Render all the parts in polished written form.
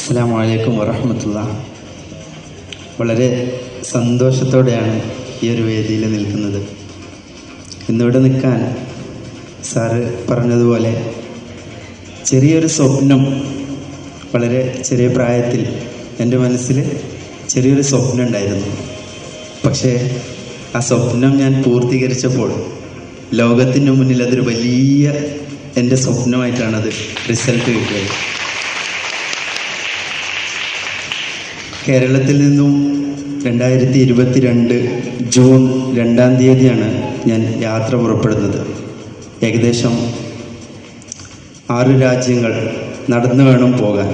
അസ്സലാമു അലൈക്കും വറഹ്മത്തുള്ളാഹി. വളരെ സന്തോഷത്തോടെയാണ് ഈ ഒരു വേദിയിൽ നിൽക്കുന്നത്. ഇന്നിവിടെ നിൽക്കാൻ സാറ് പറഞ്ഞതുപോലെ ചെറിയൊരു സ്വപ്നം, വളരെ ചെറിയ പ്രായത്തിൽ എൻ്റെ മനസ്സിൽ ചെറിയൊരു സ്വപ്നം ഉണ്ടായിരുന്നു. പക്ഷേ ആ സ്വപ്നം ഞാൻ പൂർത്തീകരിച്ചപ്പോൾ ലോകത്തിൻ്റെ മുന്നിൽ അതൊരു വലിയ എൻ്റെ സ്വപ്നമായിട്ടാണത് റിസൾട്ട് കിട്ടിയത്. കേരളത്തിൽ നിന്നും 2022 ജൂൺ 2-ാം തീയതിയാണ് ഞാൻ യാത്ര പുറപ്പെടുന്നത്. ഏകദേശം 6 രാജ്യങ്ങൾ നടന്നു വേണം പോകാൻ.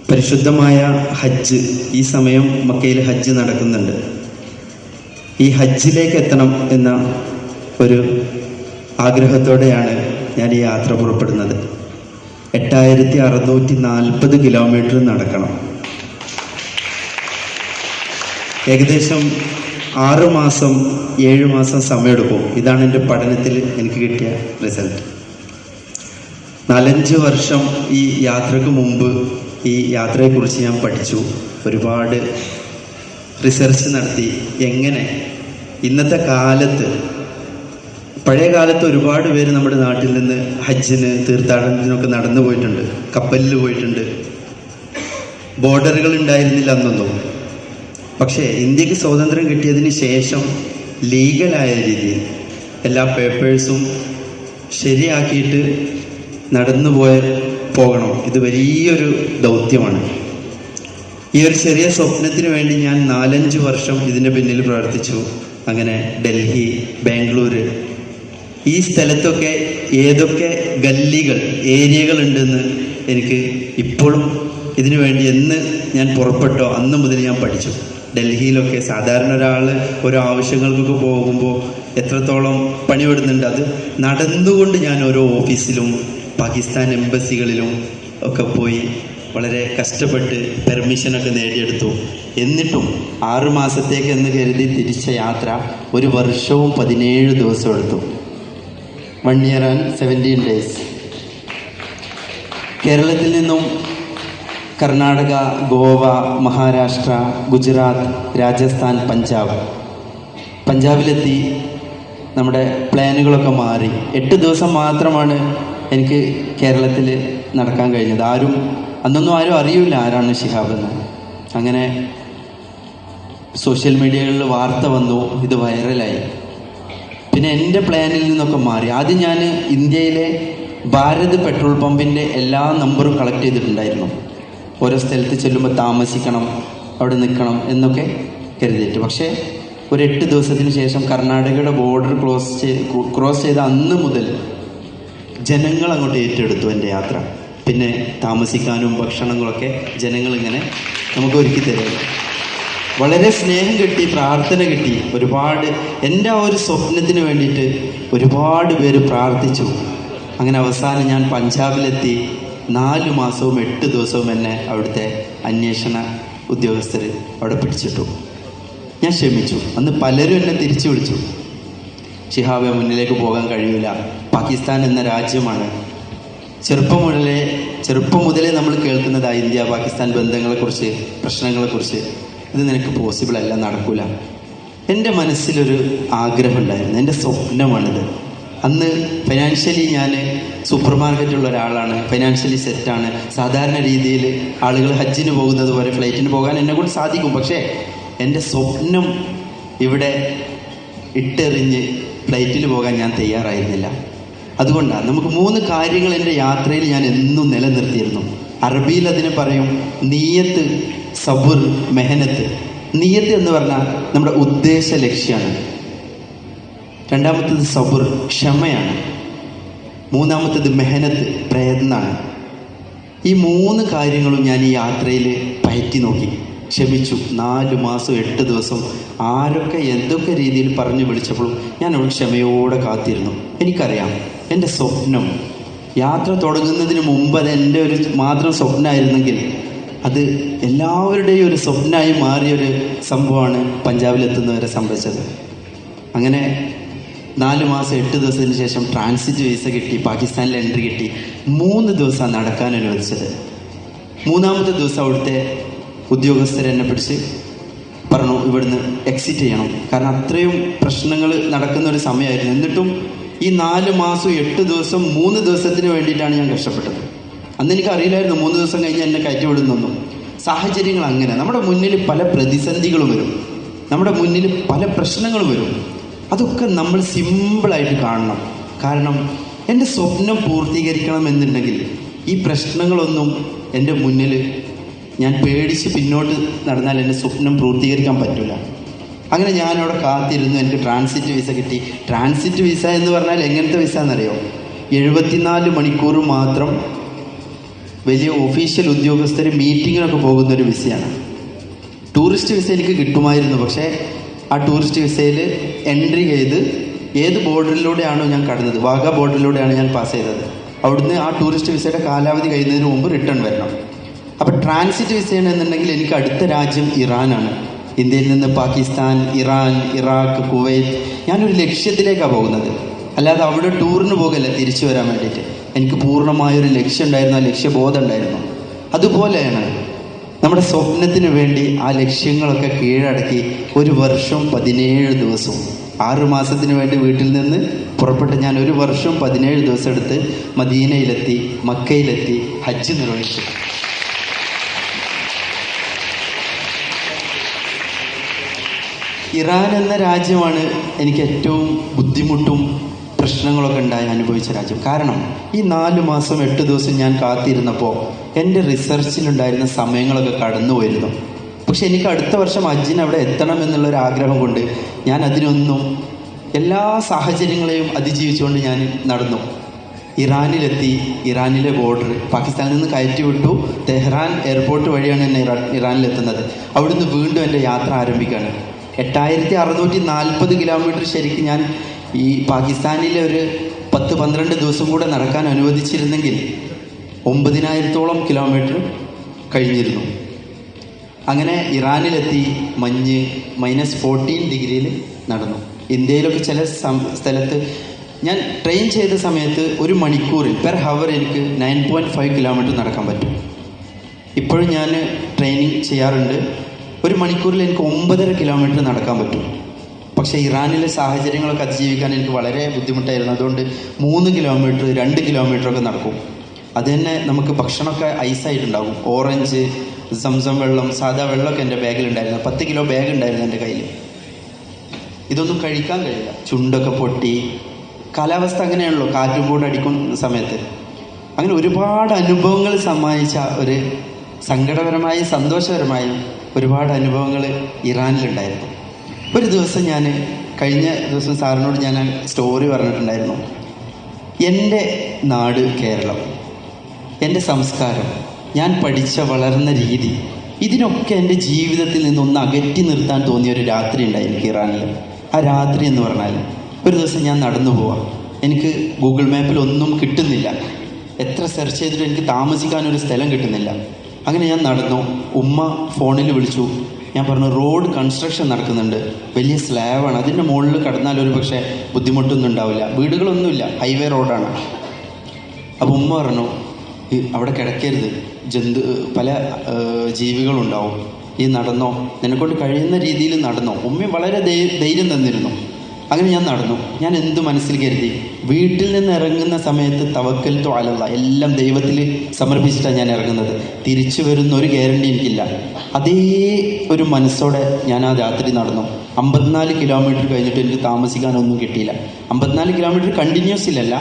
പരിശുദ്ധമായ ഹജ്ജ്, ഈ സമയം മക്കയിൽ ഹജ്ജ് നടക്കുന്നുണ്ട്. ഈ ഹജ്ജിലേക്ക് എത്തണം എന്ന ഒരു ആഗ്രഹത്തോടെയാണ് ഞാൻ ഈ യാത്ര പുറപ്പെടുന്നത്. 8640 കിലോമീറ്റർ നടക്കണം. ഏകദേശം 6 മാസം 7 മാസം സമയമെടുക്കും. ഇതാണ് എൻ്റെ പഠനത്തിൽ എനിക്ക് കിട്ടിയ റിസൾട്ട്. 4-5 വർഷം ഈ യാത്രക്ക് മുമ്പ് ഈ യാത്രയെക്കുറിച്ച് ഞാൻ പഠിച്ചു, ഒരുപാട് റിസർച്ച് നടത്തി. എങ്ങനെ ഇന്നത്തെ കാലത്ത്, പഴയ കാലത്ത് ഒരുപാട് പേര് നമ്മുടെ നാട്ടിൽ നിന്ന് ഹജ്ജിന്, തീർത്ഥാടനത്തിനൊക്കെ നടന്നു പോയിട്ടുണ്ട്, കപ്പലിൽ പോയിട്ടുണ്ട്. ബോർഡറുകൾ ഉണ്ടായിരുന്നില്ല അന്നൊന്നും. പക്ഷേ ഇന്ത്യക്ക് സ്വാതന്ത്ര്യം കിട്ടിയതിന് ശേഷം ലീഗലായ രീതിയിൽ എല്ലാ പേപ്പേഴ്സും ശരിയാക്കിയിട്ട് നടന്നു പോകണം. ഇത് വലിയൊരു ദൗത്യമാണ്. ഈ ഒരു ചെറിയ സ്വപ്നത്തിന് വേണ്ടി ഞാൻ 4-5 വർഷം ഇതിൻ്റെ പിന്നിൽ പ്രവർത്തിച്ചു. അങ്ങനെ ഡൽഹി, ബാംഗ്ലൂർ, ഈ സ്ഥലത്തൊക്കെ ഏതൊക്കെ ഗല്ലികൾ, ഏരിയകൾ ഉണ്ടെന്ന് എനിക്ക് ഇപ്പോഴും ഇതിനു വേണ്ടി എന്ന് ഞാൻ പുറപ്പെട്ടോ അന്ന് മുതൽ ഞാൻ പഠിച്ചു. ഡൽഹിയിലൊക്കെ സാധാരണ ഒരാൾ ഓരോ ആവശ്യങ്ങൾക്കൊക്കെ പോകുമ്പോൾ എത്രത്തോളം പണിപെടുന്നുണ്ട്, അത് നടന്നുകൊണ്ട് ഞാൻ ഓരോ ഓഫീസിലും പാകിസ്ഥാൻ എംബസികളിലും ഒക്കെ പോയി വളരെ കഷ്ടപ്പെട്ട് പെർമിഷനൊക്കെ നേടിയെടുത്തു. എന്നിട്ടും 6 മാസത്തേക്ക് എന്ന് കരുതി തിരിച്ച യാത്ര 1 വർഷവും 17 ദിവസം എടുത്തു. 1 year and 17 days. കേരളത്തിൽ നിന്നും കർണാടക, ഗോവ, മഹാരാഷ്ട്ര, ഗുജറാത്ത്, രാജസ്ഥാൻ, പഞ്ചാബിലെത്തി. നമ്മുടെ പ്ലാനുകളൊക്കെ മാറി. 8 ദിവസം മാത്രമാണ് എനിക്ക് കേരളത്തിൽ നടക്കാൻ കഴിഞ്ഞത്. അന്നൊന്നും ആരും അറിയില്ല ആരാണ് ശിഹാബ് എന്ന്. അങ്ങനെ സോഷ്യൽ മീഡിയകളിൽ വാർത്ത വന്നു, ഇത് വൈറലായി. പിന്നെ എൻ്റെ പ്ലാനിൽ നിന്നൊക്കെ മാറി. ആദ്യം ഞാൻ ഇന്ത്യയിലെ ഭാരത് പെട്രോൾ പമ്പിൻ്റെ എല്ലാ നമ്പറും കളക്ട് ചെയ്തിട്ടുണ്ടായിരുന്നു. ഓരോ സ്ഥലത്ത് ചെല്ലുമ്പോൾ താമസിക്കണം, അവിടെ നിൽക്കണം എന്നൊക്കെ കരുതിയിട്ട്. പക്ഷേ ഒരു 8 ദിവസത്തിന് ശേഷം കർണാടകയുടെ ബോർഡർ ക്രോസ് ചെയ്ത അന്ന് മുതൽ ജനങ്ങൾ അങ്ങോട്ട് ഏറ്റെടുത്തു എൻ്റെ യാത്ര. പിന്നെ താമസിക്കാനും ഭക്ഷണങ്ങളൊക്കെ ജനങ്ങളിങ്ങനെ നമുക്ക് ഒരുക്കി തരും. വളരെ സ്നേഹം കിട്ടി, പ്രാർത്ഥന കിട്ടി. ഒരുപാട് എൻ്റെ ആ ഒരു സ്വപ്നത്തിന് വേണ്ടിയിട്ട് ഒരുപാട് പേര് പ്രാർത്ഥിച്ചു. അങ്ങനെ അവസാനം ഞാൻ പഞ്ചാബിലെത്തി. 4 മാസവും 8 ദിവസവും എന്നെ അവിടുത്തെ അന്വേഷണ ഉദ്യോഗസ്ഥർ അവിടെ പിടിച്ചിട്ടു. ഞാൻ ക്ഷമിച്ചു. അന്ന് പലരും എന്നെ തിരിച്ചു വിളിച്ചു, ശിഹാബെ മുന്നിലേക്ക് പോകാൻ കഴിയില്ല, പാകിസ്ഥാൻ എന്ന രാജ്യമാണ്. ചെറുപ്പം മുതലേ നമ്മൾ കേൾക്കുന്നതാണ് ഇന്ത്യ പാകിസ്ഥാൻ ബന്ധങ്ങളെക്കുറിച്ച്, പ്രശ്നങ്ങളെക്കുറിച്ച്. ഇത് നിനക്ക് പോസിബിൾ അല്ല, നടക്കൂല. എൻ്റെ മനസ്സിലൊരു ആഗ്രഹം ഉണ്ടായിരുന്നു, എൻ്റെ സ്വപ്നമാണിത്. അന്ന് ഫൈനാൻഷ്യലി ഞാൻ സൂപ്പർ മാർക്കറ്റുള്ള ഒരാളാണ്, ഫൈനാൻഷ്യലി സെറ്റാണ്. സാധാരണ രീതിയിൽ ആളുകൾ ഹജ്ജിന് പോകുന്നത് പോലെ ഫ്ലൈറ്റിന് പോകാൻ എന്നെക്കൊണ്ട് സാധിക്കും. പക്ഷേ എൻ്റെ സ്വപ്നം ഇവിടെ ഇട്ടെറിഞ്ഞ് ഫ്ലൈറ്റിൽ പോകാൻ ഞാൻ തയ്യാറായിരുന്നില്ല. അതുകൊണ്ടാണ് നമുക്ക് 3 കാര്യങ്ങൾ എൻ്റെ യാത്രയിൽ ഞാൻ എന്നും നിലനിർത്തിയിരുന്നു. അറബിയിൽ അതിനെ പറയും നിയ്യത്ത്, സബുർ, മെഹനത്ത്. നിയ്യത്ത് എന്ന് പറഞ്ഞാൽ നമ്മുടെ ഉദ്ദേശ ലക്ഷ്യമാണ്. 2-മത്തേത് സബുർ, ക്ഷമയാണ്. 3-മത്തേത് മെഹനത്ത്, പ്രയത്നമാണ്. ഈ 3 കാര്യങ്ങളും ഞാൻ ഈ യാത്രയിൽ പയറ്റി നോക്കി, ക്ഷമിച്ചു. 4 മാസം 8 ദിവസം ആരൊക്കെ എന്തൊക്കെ രീതിയിൽ പറഞ്ഞു വിളിച്ചപ്പോഴും ഞാൻ അവിടെ ക്ഷമയോടെ കാത്തിരുന്നു. എനിക്കറിയാം എൻ്റെ സ്വപ്നം യാത്ര തുടങ്ങുന്നതിന് മുമ്പ് അത് എൻ്റെ ഒരു മാത്രം സ്വപ്നമായിരുന്നെങ്കിൽ അത് എല്ലാവരുടെയും ഒരു സ്വപ്നമായി മാറിയൊരു സംഭവമാണ് പഞ്ചാബിലെത്തുന്നവരെ സംഭവിച്ചത്. അങ്ങനെ 4 മാസം 8 ദിവസത്തിന് ശേഷം ട്രാൻസിറ്റ് വിസ കിട്ടി, പാകിസ്ഥാനിൽ എൻട്രി കിട്ടി. 3 ദിവസം നടക്കാൻ അനുവദിച്ചത്. മൂന്നാമത്തെ ദിവസം അവിടുത്തെ ഉദ്യോഗസ്ഥർ എന്നെ പിടിച്ച് പറഞ്ഞു ഇവിടുന്ന് എക്സിറ്റ് ചെയ്യണം. കാരണം അത്രയും പ്രശ്നങ്ങൾ നടക്കുന്ന ഒരു സമയമായിരുന്നു. എന്നിട്ടും ഈ 4 മാസം 8 ദിവസം 3 ദിവസത്തിന് വേണ്ടിയിട്ടാണ് ഞാൻ കഷ്ടപ്പെട്ടത്. അന്ന് എനിക്ക് അറിയില്ലായിരുന്നു 3 ദിവസം കഴിഞ്ഞ് എന്നെ കയറ്റി വിടുന്നൊന്നും. സാഹചര്യങ്ങൾ അങ്ങനെ, നമ്മുടെ മുന്നിൽ പല പ്രതിസന്ധികളും വരും, നമ്മുടെ മുന്നിൽ പല പ്രശ്നങ്ങളും വരും. അതൊക്കെ നമ്മൾ സിമ്പിളായിട്ട് കാണണം. കാരണം എൻ്റെ സ്വപ്നം പൂർത്തീകരിക്കണം എന്നുണ്ടെങ്കിൽ ഈ പ്രശ്നങ്ങളൊന്നും എൻ്റെ മുന്നിൽ ഞാൻ പേടിച്ച് പിന്നോട്ട് നടന്നാൽ എൻ്റെ സ്വപ്നം പൂർത്തീകരിക്കാൻ പറ്റില്ല. അങ്ങനെ ഞാനവിടെ കാത്തിരുന്നു. എനിക്ക് ട്രാൻസിറ്റ് വിസ കിട്ടി. ട്രാൻസിറ്റ് വിസ എന്ന് പറഞ്ഞാൽ എങ്ങനത്തെ വിസ എന്നറിയോ? 74 മണിക്കൂർ മാത്രം വലിയ ഒഫീഷ്യൽ ഉദ്യോഗസ്ഥർ മീറ്റിങ്ങിനൊക്കെ പോകുന്നൊരു വിസയാണ്. ടൂറിസ്റ്റ് വിസ എനിക്ക് കിട്ടുമായിരുന്നു. പക്ഷേ ആ ടൂറിസ്റ്റ് വിസയിൽ എൻട്രി ചെയ്ത് ഏത് ബോർഡറിലൂടെയാണോ ഞാൻ കടന്നത്, വാഗ ബോർഡറിലൂടെയാണ് ഞാൻ പാസ് ചെയ്തത്, അവിടുന്ന് ആ ടൂറിസ്റ്റ് വിസയുടെ കാലാവധി കഴിയുന്നതിന് മുമ്പ് റിട്ടേൺ വരണം. അപ്പോൾ ട്രാൻസിറ്റ് വിസയാണ് എന്നുണ്ടെങ്കിൽ എനിക്ക് അടുത്ത രാജ്യം ഇറാനാണ്. ഇന്ത്യയിൽ നിന്ന് പാകിസ്ഥാൻ, ഇറാൻ, ഇറാഖ്, കുവൈറ്റ്, ഞാനൊരു ലക്ഷ്യത്തിലേക്കാണ് പോകുന്നത്. അല്ലാതെ അവിടെ ടൂറിന് പോകല്ല തിരിച്ചു വരാൻ വേണ്ടിയിട്ട്. എനിക്ക് പൂർണ്ണമായൊരു ലക്ഷ്യം ഉണ്ടായിരുന്നു, ആ ലക്ഷ്യബോധം ഉണ്ടായിരുന്നു. അതുപോലെയാണ് നമ്മുടെ സ്വപ്നത്തിന് വേണ്ടി ആ ലക്ഷ്യങ്ങളൊക്കെ കീഴടക്കി 1 വർഷം 17 ദിവസവും 6 മാസത്തിന് വേണ്ടി വീട്ടിൽ നിന്ന് പുറപ്പെട്ട് ഞാൻ 1 വർഷം 17 ദിവസം എടുത്ത് മദീനയിലെത്തി, മക്കയിലെത്തി, ഹജ്ജ് നിർവഹിച്ചു. ഇറാൻ എന്ന രാജ്യമാണ് എനിക്ക് ഏറ്റവും ബുദ്ധിമുട്ടും പ്രശ്നങ്ങളൊക്കെ ഉണ്ടായി അനുഭവിച്ച രാജ്യം. കാരണം ഈ 4 മാസം 8 ദിവസം ഞാൻ കാത്തിരുന്നപ്പോൾ എൻ്റെ റിസർച്ചിലുണ്ടായിരുന്ന സമയങ്ങളൊക്കെ കടന്നു പോയിരുന്നു. പക്ഷെ എനിക്ക് അടുത്ത വർഷം ഹജ്ജിന് അവിടെ എത്തണം എന്നുള്ളൊരു ആഗ്രഹം കൊണ്ട് ഞാൻ അതിനൊന്നും എല്ലാ സാഹചര്യങ്ങളെയും അതിജീവിച്ചുകൊണ്ട് ഞാൻ നടന്നു. ഇറാനിലെത്തി. ഇറാനിലെ ബോർഡർ പാകിസ്ഥാനിൽ നിന്ന് കയറ്റി വിട്ടു. തെഹ്റാൻ എയർപോർട്ട് വഴിയാണ് എന്നെ ഇറാനിലെത്തുന്നത്. അവിടുന്ന് വീണ്ടും എൻ്റെ യാത്ര ആരംഭിക്കുകയാണ്. 8640 കിലോമീറ്റർ ശരിക്കും ഞാൻ ഈ പാകിസ്ഥാനിലെ ഒരു 10-12 ദിവസം കൂടെ നടക്കാൻ അനുവദിച്ചിരുന്നെങ്കിൽ 9000-ഓളം കിലോമീറ്റർ കഴിഞ്ഞിരുന്നു. അങ്ങനെ ഇറാനിലെത്തി. മഞ്ഞ് -14 ഡിഗ്രിയിൽ നടന്നു. ഇന്ത്യയിലൊക്കെ ചില സ്ഥലത്ത് ഞാൻ ട്രെയിൻ ചെയ്ത സമയത്ത് 1 മണിക്കൂറിൽ പെർ ഹവർ എനിക്ക് 9.5 കിലോമീറ്റർ നടക്കാൻ പറ്റും. ഇപ്പോഴും ഞാൻ ട്രെയിനിങ് ചെയ്യാറുണ്ട്. 1 മണിക്കൂറിൽ എനിക്ക് 9.5 കിലോമീറ്റർ നടക്കാൻ പറ്റും. പക്ഷേ ഇറാനിലെ സാഹചര്യങ്ങളൊക്കെ അതിജീവിക്കാൻ എനിക്ക് വളരെ ബുദ്ധിമുട്ടായിരുന്നു. അതുകൊണ്ട് 3 കിലോമീറ്റർ 2 കിലോമീറ്ററൊക്കെ നടക്കും. അത് തന്നെ നമുക്ക് ഭക്ഷണമൊക്കെ ഐസായിട്ടുണ്ടാകും. ഓറഞ്ച്, സംസം വെള്ളം, സാധാ വെള്ളമൊക്കെ എൻ്റെ ബാഗിലുണ്ടായിരുന്നു. 10 കിലോ ബാഗ് ഉണ്ടായിരുന്നു എൻ്റെ കയ്യിൽ. ഇതൊന്നും കഴിക്കാൻ കഴിയില്ല. ചുണ്ടൊക്കെ പൊട്ടി. കാലാവസ്ഥ അങ്ങനെയാണല്ലോ, കാറ്റും കൂടെ അടിക്കുന്ന സമയത്ത്. അങ്ങനെ ഒരുപാട് അനുഭവങ്ങൾ സമ്മാനിച്ച ഒരു സങ്കടപരമായും സന്തോഷപരമായും ഒരുപാട് അനുഭവങ്ങൾ ഇറാനിലുണ്ടായിരുന്നു. ഒരു ദിവസം ഞാൻ കഴിഞ്ഞ ദിവസം സാറിനോട് ഞാൻ സ്റ്റോറി പറഞ്ഞിട്ടുണ്ടായിരുന്നു. എൻ്റെ നാട് കേരളം, എൻ്റെ സംസ്കാരം, ഞാൻ പഠിച്ച വളർന്ന രീതി, ഇതിനൊക്കെ എൻ്റെ ജീവിതത്തിൽ നിന്നൊന്ന് അകറ്റി നിർത്താൻ തോന്നിയ ഒരു രാത്രി ഉണ്ടായി എനിക്ക് ഇറാനിൽ. ആ രാത്രി എന്ന് പറഞ്ഞാൽ ഒരു ദിവസം ഞാൻ നടന്നു പോവാം. എനിക്ക് ഗൂഗിൾ മാപ്പിൽ ഒന്നും കിട്ടുന്നില്ല. എത്ര സെർച്ച് ചെയ്തിട്ട് എനിക്ക് താമസിക്കാനൊരു സ്ഥലം കിട്ടുന്നില്ല. അങ്ങനെ ഞാൻ നടന്നു. ഉമ്മ ഫോണിൽ വിളിച്ചു. ഞാൻ പറഞ്ഞു റോഡ് കൺസ്ട്രക്ഷൻ നടക്കുന്നുണ്ട്, വലിയ സ്ലാബാണ്, അതിൻ്റെ മുകളിൽ കടന്നാൽ ഒരു പക്ഷേ ബുദ്ധിമുട്ടൊന്നും ഉണ്ടാവില്ല, വീടുകളൊന്നുമില്ല, ഹൈവേ റോഡാണ്. അപ്പോൾ ഉമ്മ പറഞ്ഞു അവിടെ കിടക്കരുത്, പല ജീവികളുണ്ടാവും, ഈ നടന്നോ, നിന്നെക്കൊണ്ട് കഴിയുന്ന രീതിയിൽ നടന്നോ. ഉമ്മ വളരെ ധൈര്യം തന്നിരുന്നു. അങ്ങനെ ഞാൻ നടന്നു. ഞാൻ എന്ത് മനസ്സിൽ കരുതി, വീട്ടിൽ നിന്ന് ഇറങ്ങുന്ന സമയത്ത് തവക്കൽതു അലല്ലാഹ്, എല്ലാം ദൈവത്തിൽ സമർപ്പിച്ചിട്ടാണ് ഞാൻ ഇറങ്ങുന്നത്. തിരിച്ചു വരുന്ന ഒരു ഗ്യാരണ്ടി എനിക്കില്ല. അതേ ഒരു മനസ്സോടെ ഞാൻ ആ രാത്രി നടന്നു. 54 കിലോമീറ്റർ കഴിഞ്ഞിട്ട് എനിക്ക് താമസിക്കാനൊന്നും കിട്ടിയില്ല. 54 കിലോമീറ്റർ കണ്ടിന്യൂസിലല്ല,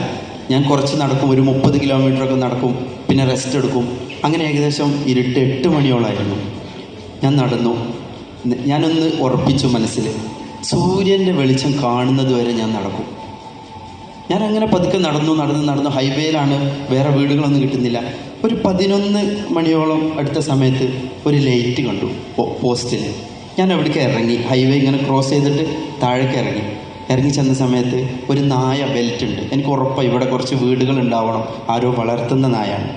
ഞാൻ കുറച്ച് നടക്കും, ഒരു 30 കിലോമീറ്ററൊക്കെ നടക്കും, പിന്നെ റെസ്റ്റ് എടുക്കും. അങ്ങനെ ഏകദേശം ഇരുട്ട് 8 മണിയോളായിരുന്നു. ഞാൻ നടന്നു. ഞാനൊന്ന് ഉറപ്പിച്ചു മനസ്സിൽ, സൂര്യൻ്റെ വെളിച്ചം കാണുന്നത് വരെ ഞാൻ നടക്കും. ഞാൻ അങ്ങനെ പതുക്കെ നടന്നു. ഹൈവേയിലാണ്, വേറെ വീടുകളൊന്നും കിട്ടുന്നില്ല. ഒരു 11 മണിയോളം അടുത്ത സമയത്ത് ഒരു ലൈറ്റ് കണ്ടു പോസ്റ്റിൽ. ഞാൻ അവിടേക്ക് ഇറങ്ങി. ഹൈവേ ഇങ്ങനെ ക്രോസ് ചെയ്തിട്ട് താഴേക്ക് ഇറങ്ങി ചെന്ന സമയത്ത് ഒരു നായ ബെൽറ്റ് ഉണ്ട്. എനിക്ക് ഉറപ്പാണ് ഇവിടെ കുറച്ച് വീടുകൾ ഉണ്ടാവണം, ആരോ വളർത്തുന്ന നായാണ്.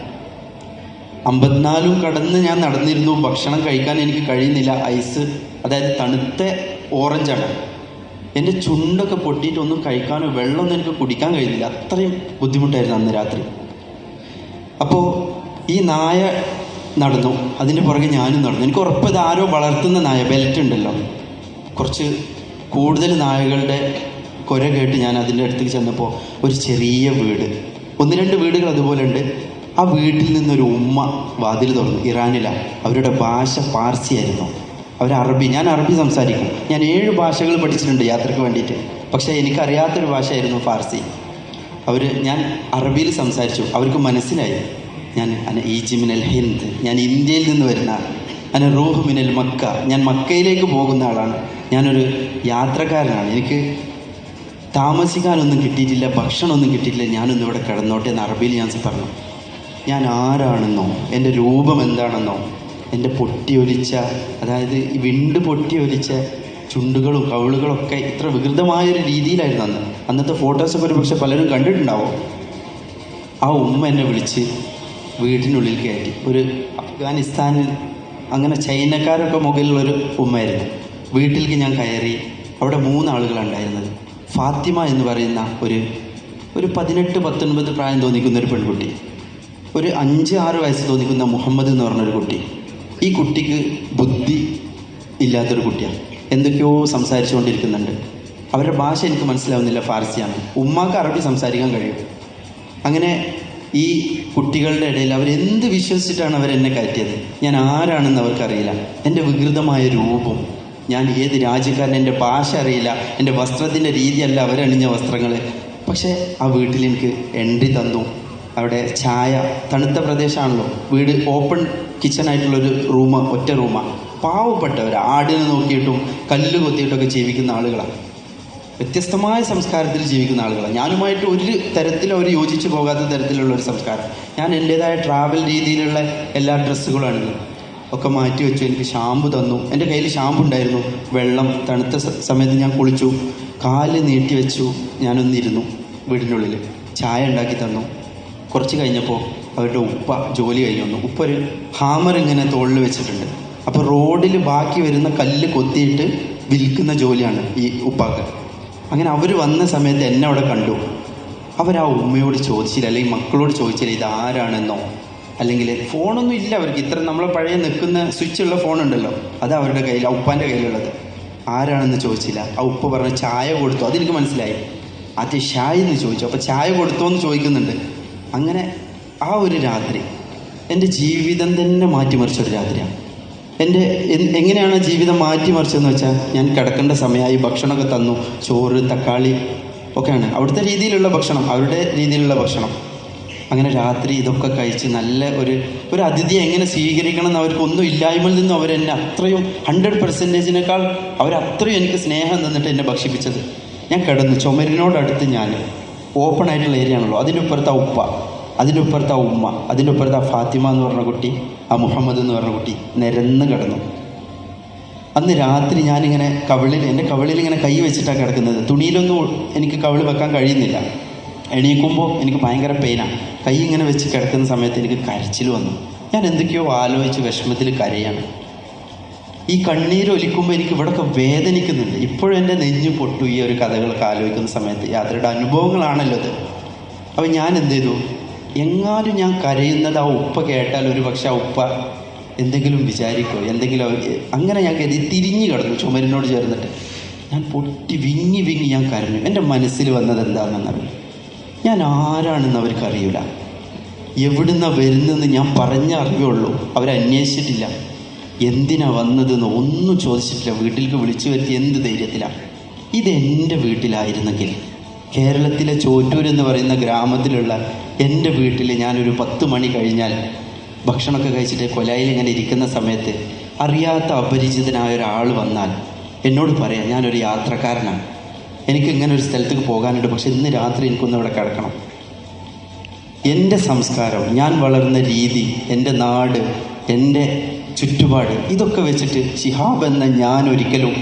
54 കടന്ന് ഞാൻ നടന്നിരുന്നു. ഭക്ഷണം കഴിക്കാൻ എനിക്ക് കഴിയുന്നില്ല. ഐസ്, അതായത് തണുത്ത ഓറഞ്ചാണ്. എൻ്റെ ചുണ്ടൊക്കെ പൊട്ടിയിട്ട് ഒന്നും കഴിക്കാനോ വെള്ളമൊന്നും എനിക്ക് കുടിക്കാൻ കഴിയുന്നില്ല. അത്രയും ബുദ്ധിമുട്ടായിരുന്നു അന്ന് രാത്രി. അപ്പോൾ ഈ നായ നടന്നു. അതിൻ്റെ പുറകെ ഞാനും നടന്നു. എനിക്ക് ഉറപ്പ് ഇത് ആരോ വളർത്തുന്ന നായ, ബെൽറ്റ് ഉണ്ടല്ലോ, കുറച്ച് കൂടുതൽ നായകളുടെ കുര കേട്ട് ഞാൻ അതിൻ്റെ അടുത്തേക്ക് ചെന്നപ്പോൾ ഒരു ചെറിയ വീട്, 1-2 വീടുകൾ അതുപോലെ ഉണ്ട്. ആ വീട്ടിൽ നിന്നൊരു ഉമ്മ വാതിൽ തുറന്നു. ഇറാനിലാണ്. അവരുടെ ഭാഷ പാർസി ആയിരുന്നു. അവർ അറബി. ഞാൻ അറബി സംസാരിക്കും. ഞാൻ 7 ഭാഷകൾ പഠിച്ചിട്ടുണ്ട് യാത്രയ്ക്ക് വേണ്ടിയിട്ട്. പക്ഷേ എനിക്കറിയാത്തൊരു ഭാഷയായിരുന്നു ഫാർസി. ഞാൻ അറബിയിൽ സംസാരിച്ചു. അവർക്ക് മനസ്സിലായി ഞാൻ ഈജി മിനൽ ഹിന്ദ്, ഞാൻ ഇന്ത്യയിൽ നിന്ന് വരുന്ന, റൂഹ് മിനൽ മക്ക, ഞാൻ മക്കയിലേക്ക് പോകുന്ന ആളാണ്, ഞാനൊരു യാത്രക്കാരനാണ്, എനിക്ക് താമസിക്കാനൊന്നും കിട്ടിയിട്ടില്ല, ഭക്ഷണമൊന്നും കിട്ടിയിട്ടില്ല, ഞാനൊന്നും ഇവിടെ കിടന്നോട്ടെ എന്ന് അറബിയിൽ ഞാൻ പറഞ്ഞു. ഞാൻ ആരാണെന്നോ എൻ്റെ രൂപം എന്താണെന്നോ എൻ്റെ പൊട്ടിയൊലിച്ച, അതായത് ഈ വിണ്ട് പൊട്ടിയൊലിച്ച ചുണ്ടുകളും കവിളുകളൊക്കെ ഇത്ര വികൃതമായൊരു രീതിയിലായിരുന്നു അന്നത്തെ ഫോട്ടോസൊക്കെ ഒരു പക്ഷെ പലരും കണ്ടിട്ടുണ്ടാവും. ആ ഉമ്മ എന്നെ വിളിച്ച് വീടിനുള്ളിൽ കയറ്റി. ഒരു അഫ്ഗാനിസ്ഥാനിൽ അങ്ങനെ ചൈനക്കാരൊക്കെ മുകളിലുള്ളൊരു ഉമ്മയായിരുന്നു. വീട്ടിലേക്ക് ഞാൻ കയറി. അവിടെ 3 ആളുകളുണ്ടായിരുന്നത്. ഫാത്തിമ എന്ന് പറയുന്ന ഒരു 18-19 പ്രായം തോന്നിക്കുന്ന ഒരു പെൺകുട്ടി, ഒരു 5-6 വയസ്സ് തോന്നിക്കുന്ന മുഹമ്മദ് എന്ന് പറഞ്ഞൊരു കുട്ടി. ഈ കുട്ടിക്ക് ബുദ്ധി ഇല്ലാത്തൊരു കുട്ടിയാണ്. എന്തൊക്കെയോ സംസാരിച്ചുകൊണ്ടിരിക്കുന്നുണ്ട്. അവരുടെ ഭാഷ എനിക്ക് മനസ്സിലാവുന്നില്ല, ഫാർസിയാണ്. ഉമ്മാക്ക് അറബി സംസാരിക്കാൻ കഴിയും. അങ്ങനെ ഈ കുട്ടികളുടെ ഇടയിൽ അവരെന്ത് വിശ്വസിച്ചിട്ടാണ് അവരെന്നെ കയറ്റിയത്? ഞാൻ ആരാണെന്ന് അവർക്കറിയില്ല. എൻ്റെ വികൃതമായ രൂപം, ഞാൻ ഏത് രാജ്യക്കാരൻ, എൻ്റെ ഭാഷ അറിയില്ല, എൻ്റെ വസ്ത്രത്തിൻ്റെ രീതിയല്ല അവരണിഞ്ഞ വസ്ത്രങ്ങൾ. പക്ഷേ ആ വീട്ടിൽ എനിക്ക് എൻട്രി തന്നു. അവിടെ ചായ, തണുത്ത പ്രദേശമാണല്ലോ, വീട് ഓപ്പൺ കിച്ചണായിട്ടുള്ളൊരു റൂമ്, ഒറ്റ റൂമാണ്. പാവപ്പെട്ടവർ, ആടിനെ നോക്കിയിട്ടും കല്ല് കൊത്തിയിട്ടൊക്കെ ജീവിക്കുന്ന ആളുകളാണ്. വ്യത്യസ്തമായ സംസ്കാരത്തിൽ ജീവിക്കുന്ന ആളുകളാണ്. ഞാനുമായിട്ട് ഒരു തരത്തിൽ അവർ യോജിച്ച് പോകാത്ത തരത്തിലുള്ളൊരു സംസ്കാരം. ഞാൻ എൻ്റേതായ ട്രാവൽ രീതിയിലുള്ള എല്ലാ ഡ്രസ്സുകളാണ് ഒക്കെ മാറ്റി വെച്ചു. എനിക്ക് ഷാമ്പു തന്നു. എൻ്റെ കയ്യിൽ ഷാമ്പു ഉണ്ടായിരുന്നു, വെള്ളം. തണുത്ത സമയത്ത് ഞാൻ കുളിച്ചു, കാല് നീട്ടി വെച്ചു, ഞാനൊന്നിരുന്നു വീടിൻ്റെ ഉള്ളിൽ. ചായ ഉണ്ടാക്കി തന്നു. കുറച്ച് കഴിഞ്ഞപ്പോൾ അവരുടെ ഉപ്പ ജോലി കഴിഞ്ഞു വന്നു. ഉപ്പ ഒരു ഹാമർ ഇങ്ങനെ തോളിൽ വെച്ചിട്ടുണ്ട്. അപ്പോൾ റോഡിൽ ബാക്കി വരുന്ന കല്ല് കൊത്തിയിട്ട് വിൽക്കുന്ന ജോലിയാണ് ഈ ഉപ്പാക്ക്. അങ്ങനെ അവർ വന്ന സമയത്ത് എന്നെ അവിടെ കണ്ടു. അവരാ ഉമ്മയോട് ചോദിച്ചില്ല, അല്ലെങ്കിൽ മക്കളോട് ചോദിച്ചില്ല ഇത് ആരാണെന്നോ, അല്ലെങ്കിൽ ഫോണൊന്നും ഇല്ല അവർക്ക്. ഇത്ര നമ്മളെ പഴയ നിൽക്കുന്ന സ്വിച്ചുള്ള ഫോണുണ്ടല്ലോ, അത് അവരുടെ കയ്യിൽ, ആ ഉപ്പാൻ്റെ കയ്യിലുള്ളത്. ആരാണെന്ന് ചോദിച്ചില്ല. ആ ഉപ്പ പറഞ്ഞ ചായ കൊടുത്തു. അതെനിക്ക് മനസ്സിലായി. അത് ഷായ് എന്ന് ചോദിച്ചു. അപ്പോൾ ചായ കൊടുത്തോ എന്ന് ചോദിക്കുന്നുണ്ട്. അങ്ങനെ ആ ഒരു രാത്രി എൻ്റെ ജീവിതം തന്നെ മാറ്റിമറിച്ചൊരു രാത്രിയാണ്. എങ്ങനെയാണ് ജീവിതം മാറ്റിമറിച്ചതെന്ന് വെച്ചാൽ, ഞാൻ കിടക്കേണ്ട സമയമായി, ഭക്ഷണമൊക്കെ തന്നു, ചോറ്, തക്കാളി ഒക്കെയാണ് അവിടുത്തെ രീതിയിലുള്ള ഭക്ഷണം, അവരുടെ രീതിയിലുള്ള ഭക്ഷണം. അങ്ങനെ രാത്രി ഇതൊക്കെ കഴിച്ച് നല്ല ഒരു അതിഥിയെ എങ്ങനെ സ്വീകരിക്കണം എന്ന് അവർക്കൊന്നും ഇല്ലായ്മയിൽ നിന്നും അവരെന്നെ അത്രയും 100%-നേക്കാൾ അവരത്രയും എനിക്ക് സ്നേഹം തന്നിട്ട് എന്നെ ഭക്ഷിപ്പിച്ചത്. ഞാൻ കിടന്നു. ചുമരിനോടടുത്ത് ഞാൻ, ഓപ്പൺ ആയിട്ടുള്ള ഏരിയ ആണല്ലോ, അതിൻ്റെ ഇപ്പുറത്ത് ആ ഉപ്പ, അതിൻ്റെ ഇപ്പുറത്ത് ആ ഉമ്മ, അതിൻ്റെ ഇപ്പുറത്ത് ആ ഫാത്തിമ എന്ന് പറഞ്ഞ കുട്ടി, ആ മുഹമ്മദ് എന്ന് പറഞ്ഞ കുട്ടി നിരന്ന് കിടന്നു. അന്ന് രാത്രി ഞാനിങ്ങനെ എൻ്റെ കവിളിൽ ഇങ്ങനെ കൈ വെച്ചിട്ടാണ് കിടക്കുന്നത്. തുണിയിലൊന്നും എനിക്ക് കവിൾ വെക്കാൻ കഴിയുന്നില്ല. എണീക്കുമ്പോൾ എനിക്ക് ഭയങ്കര പെയിനാണ്. കൈ ഇങ്ങനെ വെച്ച് കിടക്കുന്ന സമയത്ത് എനിക്ക് കരച്ചിൽ വന്നു. ഞാൻ എന്തൊക്കെയോ ആലോചിച്ച് വിഷമത്തിൽ കരയാണ്. ഈ കണ്ണീരൊലിക്കുമ്പോൾ എനിക്ക് ഇവിടെയൊക്കെ വേദനിക്കുന്നുണ്ട്. ഇപ്പോഴും എൻ്റെ നെഞ്ഞ് പൊട്ടു ഈ ഒരു കഥകളൊക്കെ ആലോചിക്കുന്ന സമയത്ത്. യാത്രയുടെ അനുഭവങ്ങളാണല്ലോ അത്. അപ്പോൾ ഞാൻ എന്ത് ചെയ്തു, എങ്ങാനും ഞാൻ കരയുന്നത് ആ ഉപ്പ കേട്ടാൽ ഒരു പക്ഷെ ആ ഉപ്പ എന്തെങ്കിലും വിചാരിക്കുമോ, എന്തെങ്കിലും അങ്ങനെ ഞാൻ കരുതി തിരിഞ്ഞു കിടന്നു ചുമരിനോട് ചേർന്നിട്ട്. ഞാൻ പൊട്ടി വിങ്ങി ഞാൻ കരഞ്ഞു. എൻ്റെ മനസ്സിൽ വന്നത് എന്താണെന്നറിയില്ല. ഞാൻ ആരാണെന്ന് അവർക്കറിയില്ല, എവിടുന്നാണ് വരുന്നതെന്ന് ഞാൻ പറഞ്ഞ അറിയുള്ളൂ. അവരന്വേഷിച്ചിട്ടില്ല, എന്തിനാ വന്നതെന്ന് ഒന്നും ചോദിച്ചിട്ടില്ല. വീട്ടിലേക്ക് വിളിച്ചു വരുത്തി എന്ത് ധൈര്യത്തിലാണ്. ഇതെൻ്റെ വീട്ടിലായിരുന്നെങ്കിൽ, കേരളത്തിലെ ചോറ്റൂർ എന്ന് പറയുന്ന ഗ്രാമത്തിലുള്ള എൻ്റെ വീട്ടിൽ ഞാനൊരു 10 മണി കഴിഞ്ഞാൽ ഭക്ഷണമൊക്കെ കഴിച്ചിട്ട് കൊലായിൽ ഇങ്ങനെ ഇരിക്കുന്ന സമയത്ത് അറിയാത്ത അപരിചിതനായ ഒരാൾ വന്നാൽ എന്നോട് പറയാം ഞാനൊരു യാത്രക്കാരനാണ്, എനിക്ക് ഇങ്ങനെ ഒരു സ്ഥലത്തേക്ക് പോകാനുണ്ട്, പക്ഷെ ഇന്ന് രാത്രി എനിക്കൊന്ന് ഇവിടെ കിടക്കണം. എൻ്റെ സംസ്കാരം, ഞാൻ വളർന്ന രീതി, എൻ്റെ നാട്, എൻ്റെ ചുറ്റുപാട്, ഇതൊക്കെ വെച്ചിട്ട് ശിഹാബ് എന്ന ഞാൻ ഒരിക്കലും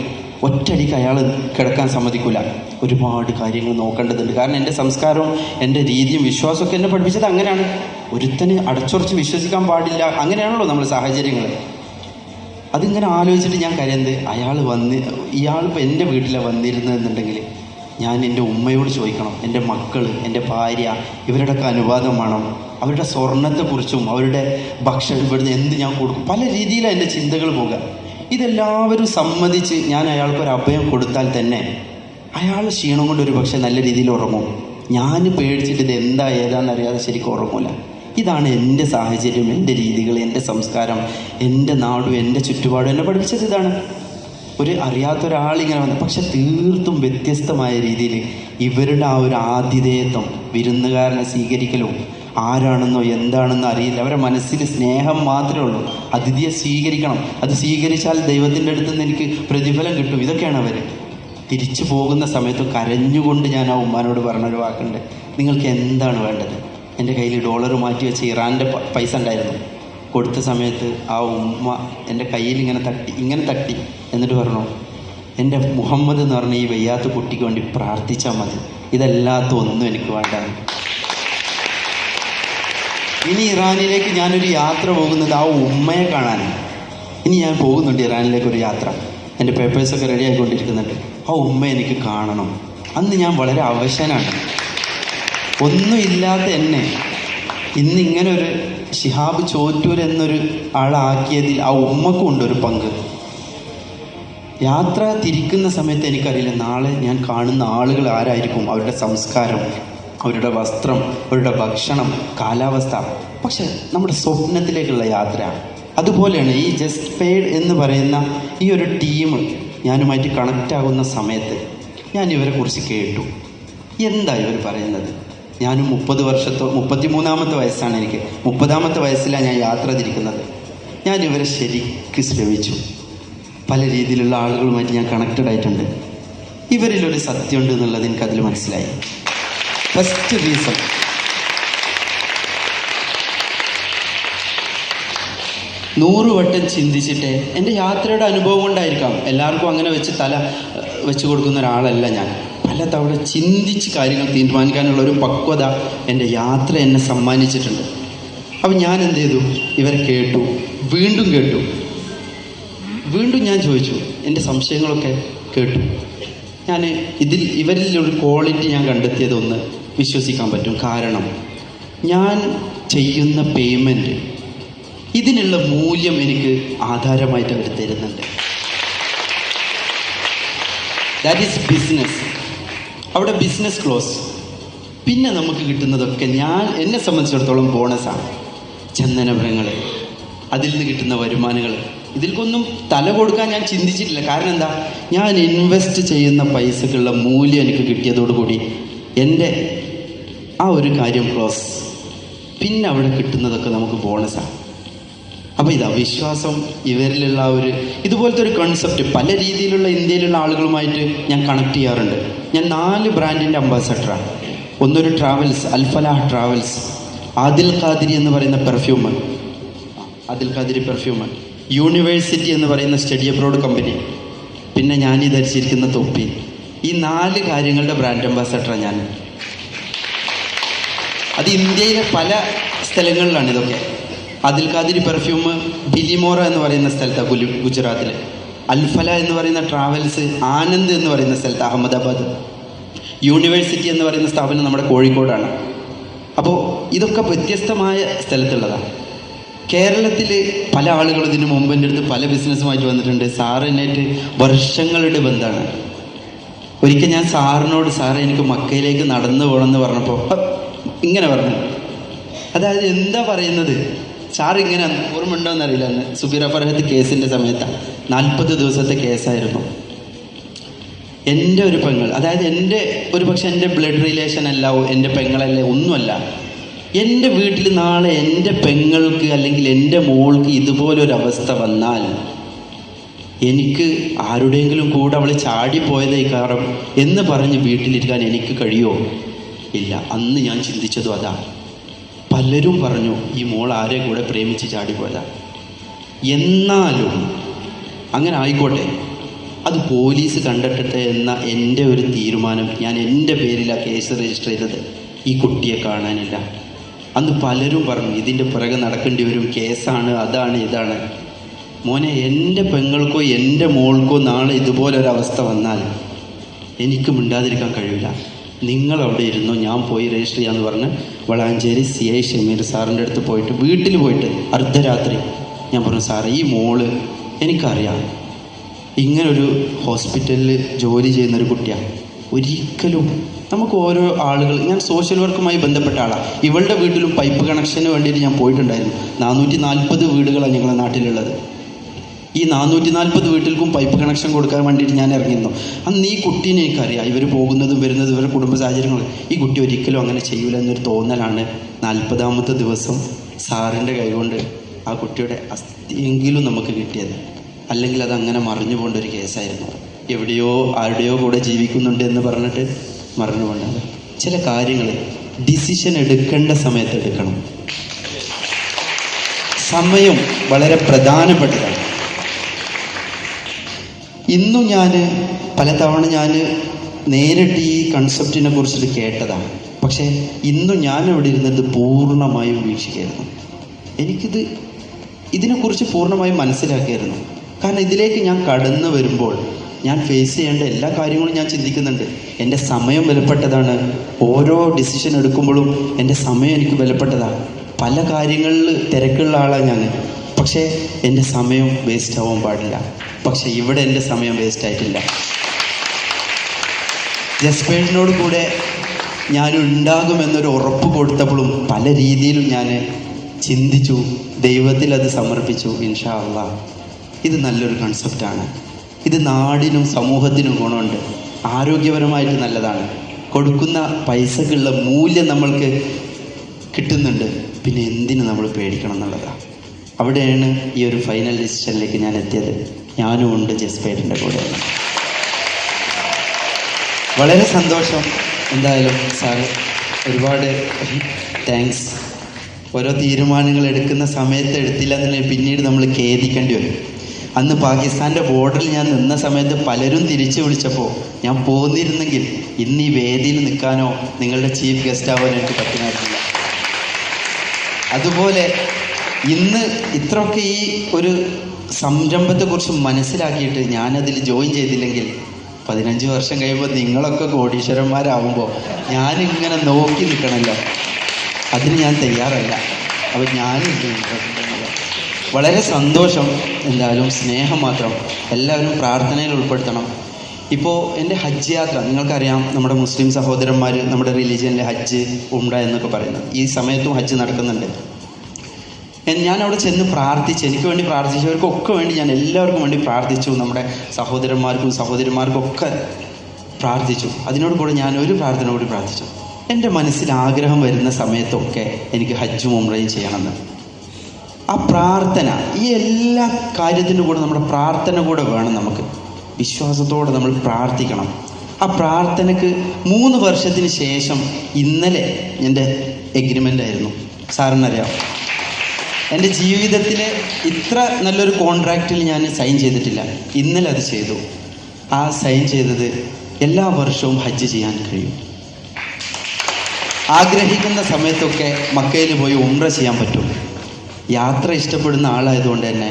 ഒറ്റയടിക്ക് അയാൾ കിടക്കാൻ സമ്മതിക്കില്ല. ഒരുപാട് കാര്യങ്ങൾ നോക്കേണ്ടതുണ്ട്. കാരണം എൻ്റെ സംസ്കാരവും എൻ്റെ രീതിയും വിശ്വാസമൊക്കെ എന്നെ പഠിപ്പിച്ചത് അങ്ങനെയാണ്. ഒരുത്തന് അടച്ചുറച്ച് വിശ്വസിക്കാൻ പാടില്ല, അങ്ങനെയാണല്ലോ നമ്മൾ സാഹചര്യങ്ങൾ. അതിങ്ങനെ ആലോചിച്ചിട്ട് ഞാൻ കരയുന്നത്, ഇയാളിപ്പോൾ എൻ്റെ വീട്ടിലാണ് വന്നിരുന്നതെന്നുണ്ടെങ്കിൽ ഞാൻ എൻ്റെ ഉമ്മയോട് ചോദിക്കണം, എൻ്റെ മക്കൾ, എൻ്റെ ഭാര്യ, ഇവരുടെയൊക്കെ അനുവാദം വേണം. അവരുടെ സ്വർണത്തെക്കുറിച്ചും അവരുടെ ഭക്ഷണം ഇവിടുന്ന് എന്ത് ഞാൻ കൊടുക്കും, പല രീതിയിലാണ് എൻ്റെ ചിന്തകൾ പോകുക. ഇതെല്ലാവരും സമ്മതിച്ച് ഞാൻ അയാൾക്കൊരു അഭയം കൊടുത്താൽ തന്നെ അയാൾ ക്ഷീണം കൊണ്ട് ഒരു പക്ഷേ നല്ല രീതിയിൽ ഉറങ്ങും. ഞാൻ പേടിച്ചിട്ട് ഇത് എന്താ ഏതാണെന്നറിയാതെ ശരിക്കും ഉറങ്ങില്ല. ഇതാണ് എൻ്റെ സാഹചര്യം, എൻ്റെ രീതികൾ, എൻ്റെ സംസ്കാരം, എൻ്റെ നാടും എൻ്റെ ചുറ്റുപാടും എന്നെ പഠിപ്പിച്ചത് ഇതാണ്. ഒരു അറിയാത്തൊരാളിങ്ങനെ വന്നു, പക്ഷെ തീർത്തും വ്യത്യസ്തമായ രീതിയിൽ ഇവരുടെ ആ ഒരു ആതിഥേയത്വം, വിരുന്നുകാരനെ സ്വീകരിക്കലും ആരാണെന്നോ എന്താണെന്നോ അറിയില്ല. അവരുടെ മനസ്സിൽ സ്നേഹം മാത്രമേ ഉള്ളൂ. അതിഥിയെ സ്വീകരിക്കണം, അത് സ്വീകരിച്ചാൽ ദൈവത്തിൻ്റെ അടുത്ത് നിന്ന് എനിക്ക് പ്രതിഫലം കിട്ടും. ഇതൊക്കെയാണ് അവർ. തിരിച്ചു പോകുന്ന സമയത്ത് കരഞ്ഞുകൊണ്ട് ഞാൻ ആ ഉമ്മാനോട് പറഞ്ഞൊരു വാക്കുണ്ട്, നിങ്ങൾക്ക് എന്താണ് വേണ്ടത്? എൻ്റെ കയ്യിൽ ഡോളർ മാറ്റി വെച്ച് ഇറാൻ്റെ പൈസ ഉണ്ടായിരുന്നു. കൊടുത്ത സമയത്ത് ആ ഉമ്മ എൻ്റെ കയ്യിൽ ഇങ്ങനെ തട്ടി എന്നിട്ട് പറഞ്ഞു, എൻ്റെ മുഹമ്മദ് എന്ന് പറഞ്ഞ ഈ വയ്യാത്ത കുട്ടിക്ക് വേണ്ടി പ്രാർത്ഥിച്ചാൽ മതി, ഇതല്ലാത്ത ഒന്നും എനിക്ക് വേണ്ട. ഇനി ഇറാനിലേക്ക് ഞാനൊരു യാത്ര പോകുന്നത് ആ ഉമ്മയെ കാണാനാണ്. ഇനി ഞാൻ പോകുന്നുണ്ട് ഇറാനിലേക്കൊരു യാത്ര, എൻ്റെ പേപ്പേഴ്സൊക്കെ റെഡി ആയിക്കൊണ്ടിരിക്കുന്നുണ്ട്. ആ ഉമ്മ എനിക്ക് കാണണം. അന്ന് ഞാൻ വളരെ അവശനാണ്, ഒന്നുമില്ലാത്ത എന്നെ ഇന്ന് ഇങ്ങനെ ഒരു ശിഹാബ് ചോറ്റൂർ എന്നൊരു ആളാക്കിയതിൽ ആ ഉമ്മക്കും ഉണ്ടൊരു പങ്ക്. യാത്ര തിരിക്കുന്ന സമയത്ത് എനിക്കറിയില്ല നാളെ ഞാൻ കാണുന്ന ആളുകൾ ആരായിരിക്കും, അവരുടെ സംസ്കാരം, അവരുടെ വസ്ത്രം, അവരുടെ ഭക്ഷണം, കാലാവസ്ഥ. പക്ഷെ നമ്മുടെ സ്വപ്നത്തിലേക്കുള്ള യാത്ര അതുപോലെയാണ്. ഈ ജസ്റ്റ് ഫെയ്ഡ് എന്ന് പറയുന്ന ഈ ഒരു ടീം ഞാനുമായിട്ട് കണക്റ്റ് ആകുന്ന സമയത്ത് ഞാൻ ഇവരെ കുറിച്ച് കേട്ടു. എന്താ ഇവർ പറയുന്നത്? ഞാനും 33-ാമത്തെ വയസ്സാണ് എനിക്ക്. 30-ാമത്തെ വയസ്സിലാണ് ഞാൻ യാത്ര തിരിക്കുന്നത്. ഞാൻ ഇവരെ ശരിക്ക് ശ്രമിച്ചു. പല രീതിയിലുള്ള ആളുകളുമായിട്ട് ഞാൻ കണക്റ്റഡ് ആയിട്ടുണ്ട്. ഇവരിലൊരു സത്യമുണ്ട് എന്നുള്ളത് എനിക്കതിൽ മനസ്സിലായി. ഫസ്റ്റ് റീസൺ, നൂറ് വട്ടം ചിന്തിച്ചിട്ട് എൻ്റെ യാത്രയുടെ അനുഭവം കൊണ്ടായിരിക്കാം, എല്ലാവർക്കും അങ്ങനെ വെച്ച് കൊടുക്കുന്ന ഒരാളല്ല ഞാൻ. പല തവണ ചിന്തിച്ച് കാര്യങ്ങൾ തീരുമാനിക്കാനുള്ള ഒരു പക്വത എൻ്റെ യാത്ര എന്നെ സമ്മാനിച്ചിട്ടുണ്ട്. അപ്പം ഞാൻ എന്ത് ചെയ്തു? ഇവരെ കേട്ടു, വീണ്ടും ഞാൻ ചോദിച്ചു, എൻ്റെ സംശയങ്ങളൊക്കെ കേട്ടു. ഞാൻ ഇവരിലൊരു ക്വാളിറ്റി ഞാൻ കണ്ടെത്തിയത് ഒന്ന് വിശ്വസിക്കാൻ പറ്റും. കാരണം ഞാൻ ചെയ്യുന്ന പേയ്മെൻറ്റ്, ഇതിനുള്ള മൂല്യം എനിക്ക് ആധാരമായിട്ട് അവർ തരുന്നുണ്ട്. That is business. അവിടെ ബിസിനസ് ക്ലോസ്. പിന്നെ നമുക്ക് കിട്ടുന്നതൊക്കെ എന്നെ സംബന്ധിച്ചിടത്തോളം ബോണസാണ്. ചന്ദനമരങ്ങൾ, അതിൽ നിന്ന് കിട്ടുന്ന വരുമാനങ്ങൾ, ഇതിൽക്കൊന്നും തല കൊടുക്കാൻ ഞാൻ ചിന്തിച്ചിട്ടില്ല. കാരണം എന്താ? ഞാൻ ഇൻവെസ്റ്റ് ചെയ്യുന്ന പൈസക്കുള്ള മൂല്യം എനിക്ക് കിട്ടിയതോടുകൂടി എൻ്റെ ആ ഒരു കാര്യം ക്ലോസ്. പിന്നെ അവിടെ കിട്ടുന്നതൊക്കെ നമുക്ക് ബോണസാണ്. അപ്പോൾ ഇതാ വിശ്വാസം, ഇവരിലുള്ള ഇതുപോലത്തെ ഒരു കൺസെപ്റ്റ് പല രീതിയിലുള്ള ഇന്ത്യയിലുള്ള ആളുകളുമായിട്ട് ഞാൻ കണക്ട് ചെയ്യാറുണ്ട്. ഞാൻ 4 ബ്രാൻഡിൻ്റെ അംബാസഡറാണ്. ഒന്നൊരു ട്രാവൽസ്, അൽഫലാഹ് ട്രാവൽസ്, ആദിൽ ഖാദിരി എന്ന് പറയുന്ന perfume, Adil Qadiri perfume, university എന്ന് പറയുന്ന സ്റ്റഡി അബ്രോഡ് കമ്പനി, പിന്നെ ഞാനീ ധരിച്ചിരിക്കുന്ന തൊപ്പി. ഈ 4 കാര്യങ്ങളുടെ ബ്രാൻഡ് അംബാസഡറാണ് ഞാൻ. അത് ഇന്ത്യയിലെ പല സ്ഥലങ്ങളിലാണ് ഇതൊക്കെ. ആദിൽ ഖാദിരി പെർഫ്യൂം ബിലിമോറ എന്ന് പറയുന്ന സ്ഥലത്താണ് ഗുജറാത്തിൽ. അൽഫല എന്ന് പറയുന്ന ട്രാവൽസ് ആനന്ദ് എന്ന് പറയുന്ന സ്ഥലത്ത് അഹമ്മദാബാദ്. യൂണിവേഴ്സിറ്റി എന്ന് പറയുന്ന സ്ഥാപനം നമ്മുടെ കോഴിക്കോടാണ്. അപ്പോൾ ഇതൊക്കെ വ്യത്യസ്തമായ സ്ഥലത്തുള്ളതാണ്. കേരളത്തിൽ പല ആളുകളും ഇതിന് മുമ്പ് എൻ്റെ അടുത്ത് പല ബിസിനസ്സുമായിട്ട് വന്നിട്ടുണ്ട്. സാറിനായിട്ട് വർഷങ്ങളുടെ ബന്ധമാണ്. ഒരിക്കൽ ഞാൻ സാറിനോട്, സാറേ എനിക്ക് മക്കയിലേക്ക് നടന്നു പോകണമെന്ന് പറഞ്ഞപ്പോൾ ഇങ്ങനെ പറഞ്ഞു. അതായത് എന്താ പറയുന്നത്? സാർ ഇങ്ങനെ, ഓർമ്മ ഉണ്ടോയെന്നറിയില്ല, അന്ന് സുബീറ ഫർഹത്ത് കേസിൻ്റെ സമയത്താണ്. 40 ദിവസത്തെ കേസായിരുന്നു. എൻ്റെ ഒരു പെങ്ങൾ, അതായത് പക്ഷെ എൻ്റെ ബ്ലഡ് റിലേഷൻ അല്ല, എൻ്റെ പെങ്ങളല്ല, ഒന്നുമല്ല. എൻ്റെ വീട്ടിൽ നാളെ എൻ്റെ പെങ്ങൾക്ക് അല്ലെങ്കിൽ എൻ്റെ മോൾക്ക് ഇതുപോലൊരവസ്ഥ വന്നാൽ എനിക്ക് ആരുടെയെങ്കിലും കൂടെ അവൾ ചാടിപ്പോയതേ കാരണം എന്ന് പറഞ്ഞ് വീട്ടിലിരിക്കാൻ എനിക്ക് കഴിയുമോ? ഇല്ല. അന്ന് ഞാൻ ചിന്തിച്ചതും അതാ. പലരും പറഞ്ഞു ഈ മോൾ ആരെ കൂടെ പ്രേമിച്ച് ചാടിപ്പോയതാ. എന്നാലും അങ്ങനെ ആയിക്കോട്ടെ, അത് പോലീസ് കണ്ടെത്തട്ടെ എന്ന എൻ്റെ ഒരു തീരുമാനം, ഞാൻ എൻ്റെ പേരിലാണ് കേസ് രജിസ്റ്റർ ചെയ്തത്. ഈ കുട്ടിയെ കാണാനില്ല. അന്ന് പലരും പറഞ്ഞു ഇതിൻ്റെ പുറകെ നടക്കേണ്ടി വരും, കേസാണ്, അതാണ്, ഇതാണ്. മോനെ, എൻ്റെ പെങ്ങൾക്കോ എൻ്റെ മോൾക്കോ നാളെ ഇതുപോലൊരവസ്ഥ വന്നാൽ എനിക്ക് മിണ്ടാതിരിക്കാൻ കഴിയില്ല. നിങ്ങളവിടെ ഇരുന്നോ, ഞാൻ പോയി രജിസ്റ്റർ ചെയ്യാമെന്ന് പറഞ്ഞ് വളാഞ്ചേരി CI ഷമീർ സാറിൻ്റെ അടുത്ത് പോയിട്ട് വീട്ടിൽ പോയിട്ട് അർദ്ധരാത്രി ഞാൻ പറഞ്ഞു, സാറേ ഈ മോള് എനിക്കറിയാം ഇങ്ങനൊരു ഹോസ്പിറ്റലിൽ ജോലി ചെയ്യുന്നൊരു കുട്ടിയാണ്. ഒരിക്കലും നമുക്ക് ഓരോ ആളുകൾ, ഞാൻ സോഷ്യൽ വർക്കുമായി ബന്ധപ്പെട്ട ആളാണ്. ഇവളുടെ വീട്ടിലും പൈപ്പ് കണക്ഷന് വേണ്ടിയിട്ട് ഞാൻ പോയിട്ടുണ്ടായിരുന്നു. 440 വീടുകളാണ് ഞങ്ങളുടെ നാട്ടിലുള്ളത്. ഈ 440 വീട്ടിൽക്കും പൈപ്പ് കണക്ഷൻ കൊടുക്കാൻ വേണ്ടിയിട്ട് ഞാൻ ഇറങ്ങിയിരുന്നു. അന്ന് ഈ കുട്ടീനെ എനിക്കറിയാം, ഇവർ പോകുന്നതും വരുന്നതും ഇവരുടെ കുടുംബ സാഹചര്യങ്ങളും. ഈ കുട്ടി ഒരിക്കലും അങ്ങനെ ചെയ്യൂല എന്നൊരു തോന്നലാണ് 40ാമത്തെ ദിവസം സാറിൻ്റെ കൈകൊണ്ട് ആ കുട്ടിയുടെ അസ്ഥിയെങ്കിലും നമുക്ക് കിട്ടിയത്. അല്ലെങ്കിൽ അത് അങ്ങനെ മറിഞ്ഞു പോകേണ്ട ഒരു കേസായിരുന്നു. എവിടെയോ ആരുടെയോ കൂടെ ജീവിക്കുന്നുണ്ട് എന്ന് പറഞ്ഞിട്ട് മറിഞ്ഞു പോകേണ്ടത്. ചില കാര്യങ്ങൾ ഡിസിഷൻ എടുക്കേണ്ട സമയത്ത് എടുക്കണം. സമയം വളരെ പ്രധാനപ്പെട്ടതാണ്. ഇന്നും ഞാൻ പലതവണ നേരിട്ട് ഈ കൺസെപ്റ്റിനെ കുറിച്ചിട്ട് കേട്ടതാണ്. പക്ഷേ ഇന്നും ഞാൻ ഇവിടെ ഇരുന്നത് പൂർണ്ണമായും വീക്ഷിക്കായിരുന്നു. ഇതിനെക്കുറിച്ച് പൂർണ്ണമായും മനസ്സിലാക്കിയായിരുന്നു. കാരണം ഇതിലേക്ക് ഞാൻ കടന്നു വരുമ്പോൾ ഞാൻ ഫേസ് ചെയ്യേണ്ട എല്ലാ കാര്യങ്ങളും ഞാൻ ചിന്തിക്കുന്നുണ്ട്. എൻ്റെ സമയം വിലപ്പെട്ടതാണ്. ഓരോ ഡിസിഷൻ എടുക്കുമ്പോഴും എൻ്റെ സമയം എനിക്ക് വിലപ്പെട്ടതാണ്. പല കാര്യങ്ങളിൽ തിരക്കുള്ള ആളാണ് ഞാൻ. പക്ഷേ എൻ്റെ സമയം വേസ്റ്റ് ആവാൻ പാടില്ല. പക്ഷേ ഇവിടെ എൻ്റെ സമയം വേസ്റ്റ് ആയിട്ടില്ല. ജസ്പേഡിനോട് കൂടെ ഞാൻ ഉണ്ടാകുമെന്നൊരു ഉറപ്പ് കൊടുത്തപ്പോഴും പല രീതിയിലും ഞാൻ ചിന്തിച്ചു, ദൈവത്തിൽ അത് സമർപ്പിച്ചു. ഇൻഷാ അല്ലാഹ് ഇത് നല്ലൊരു കൺസെപ്റ്റാണ്. ഇത് നാടിനും സമൂഹത്തിനും ഗുണമുണ്ട്. ആരോഗ്യപരമായിട്ട് നല്ലതാണ്. കൊടുക്കുന്ന പൈസക്കുള്ള മൂല്യം നമ്മൾക്ക് കിട്ടുന്നുണ്ട്. പിന്നെ എന്തിനു നമ്മൾ പേടിക്കണം എന്നുള്ളതാണ്. അവിടെയാണ് ഈ ഒരു ഫൈനൽ ഡിസിഷനിലേക്ക് ഞാൻ എത്തിയത്. ഞാനും ഉണ്ട് ജസ്പേഡിൻ്റെ കൂടെ. വളരെ സന്തോഷം. എന്തായാലും സാറ് ഒരുപാട് താങ്ക്സ്. ഓരോ തീരുമാനങ്ങൾ എടുക്കുന്ന സമയത്ത് എടുത്തില്ല എന്നുണ്ടെങ്കിൽ പിന്നീട് നമ്മൾ ഖേദിക്കേണ്ടി വരും. അന്ന് പാകിസ്ഥാൻ്റെ ബോർഡറിൽ ഞാൻ നിന്ന സമയത്ത് പലരും തിരിച്ചു വിളിച്ചപ്പോൾ ഞാൻ പോന്നിരുന്നെങ്കിൽ ഇന്ന് ഈ വേദിയിൽ നിൽക്കാനോ നിങ്ങളുടെ ചീഫ് ഗസ്റ്റ് ആവാനോ എനിക്ക് പറ്റുമായിരുന്നില്ല. അതുപോലെ ഇന്ന് ഇത്രയൊക്കെ ഈ ഒരു സംരംഭത്തെക്കുറിച്ച് മനസ്സിലാക്കിയിട്ട് ഞാനതിൽ ജോയിൻ ചെയ്തില്ലെങ്കിൽ 15 വർഷം കഴിയുമ്പോൾ നിങ്ങളൊക്കെ കോടീശ്വരന്മാരാകുമ്പോൾ ഞാനിങ്ങനെ നോക്കി നിൽക്കണമല്ലോ. അതിന് ഞാൻ തയ്യാറല്ല. അപ്പോൾ ഞാനില്ല. വളരെ സന്തോഷം. എന്തായാലും സ്നേഹം മാത്രം. എല്ലാവരും പ്രാർത്ഥനയിൽ ഉൾപ്പെടുത്തണം. ഇപ്പോൾ എൻ്റെ ഹജ്ജ് യാത്ര നിങ്ങൾക്കറിയാം. നമ്മുടെ മുസ്ലിം സഹോദരന്മാർ നമ്മുടെ റിലീജിയനിലെ ഹജ്ജ് ഉംറ എന്നൊക്കെ പറയുന്നത് ഈ സമയത്തും ഹജ്ജ് നടക്കുന്നുണ്ട്. ഞാൻ അവിടെ ചെന്ന് പ്രാർത്ഥിച്ച്, എനിക്ക് വേണ്ടി പ്രാർത്ഥിച്ചവർക്കൊക്കെ വേണ്ടി ഞാൻ എല്ലാവർക്കും വേണ്ടി പ്രാർത്ഥിച്ചു. നമ്മുടെ സഹോദരന്മാർക്കും സഹോദരിമാർക്കും ഒക്കെ പ്രാർത്ഥിച്ചു. അതിനോട് കൂടെ ഞാൻ ഒരു പ്രാർത്ഥന കൂടി പ്രാർത്ഥിച്ചു. എൻ്റെ മനസ്സിൽ ആഗ്രഹം വരുന്ന സമയത്തൊക്കെ എനിക്ക് ഹജ്ജും ഉംറയും ചെയ്യണമെന്ന്. ആ പ്രാർത്ഥന, ഈ എല്ലാ കാര്യത്തിൻ്റെ കൂടെ നമ്മുടെ പ്രാർത്ഥന കൂടെ വേണം. നമുക്ക് വിശ്വാസത്തോടെ നമ്മൾ പ്രാർത്ഥിക്കണം. ആ പ്രാർത്ഥനയ്ക്ക് 3 വർഷത്തിന് ശേഷം ഇന്നലെ എൻ്റെ എഗ്രിമെൻ്റ് ആയിരുന്നു. സാറിനറിയാം, എൻ്റെ ജീവിതത്തിൽ ഇത്ര നല്ലൊരു കോൺട്രാക്റ്റിൽ ഞാൻ സൈൻ ചെയ്തിട്ടില്ല. ഇന്നലെ അത് ചെയ്തു. ആ സൈൻ ചെയ്തത് എല്ലാ വർഷവും ഹജ്ജ് ചെയ്യാൻ കഴിയും. ആഗ്രഹിക്കുന്ന സമയത്തൊക്കെ മക്കയിൽ പോയി ഉംറ ചെയ്യാൻ പറ്റും. യാത്ര ഇഷ്ടപ്പെടുന്ന ആളായതുകൊണ്ട് തന്നെ